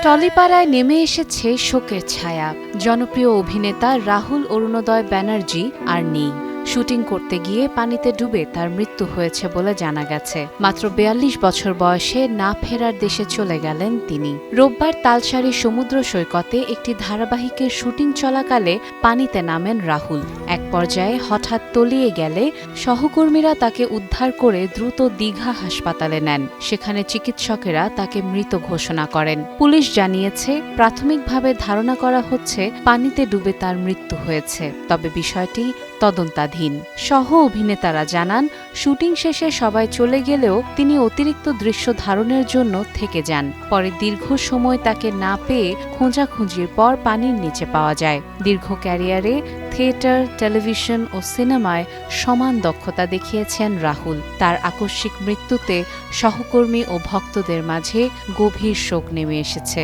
টলিপাড়ায় নেমে এসেছে শোকের ছায়া। জনপ্রিয় অভিনেতা রাহুল অরুণোদয় ব্যানার্জি আর নেই। শুটিং করতে গিয়ে পানিতে ডুবে তার মৃত্যু হয়েছে বলে জানা গেছে। মাত্র ৪২ বছর বয়সে না ফেরার দেশে চলে গেলেন তিনি। রোববার তালসারী সমুদ্র সৈকতে একটি ধারাবাহিকের শুটিং চলাকালে পানিতে নামেন রাহুল। এক পর্যায়ে হঠাৎ তলিয়ে গেলে সহকর্মীরা তাকে উদ্ধার করে দ্রুত দীঘা হাসপাতালে নেন। সেখানে চিকিৎসকেরা তাকে মৃত ঘোষণা করেন। পুলিশ জানিয়েছে, প্রাথমিকভাবে ধারণা করা হচ্ছে পানিতে ডুবে তার মৃত্যু হয়েছে, তবে বিষয়টি তদন্তাধীন। সহ অভিনেতারা জানান, শুটিং শেষে সবাই চলে গেলেও তিনি অতিরিক্ত দৃশ্য ধারণের জন্য থেকে যান। পরে দীর্ঘ সময় তাকে না পেয়ে খোঁজাখুঁজির পর পানির নিচে পাওয়া যায়। দীর্ঘ ক্যারিয়ারে থিয়েটার, টেলিভিশন ও সিনেমায় সমান দক্ষতা দেখিয়েছেন রাহুল। তার আকস্মিক মৃত্যুতে সহকর্মী ও ভক্তদের মাঝে গভীর শোক নেমে এসেছে।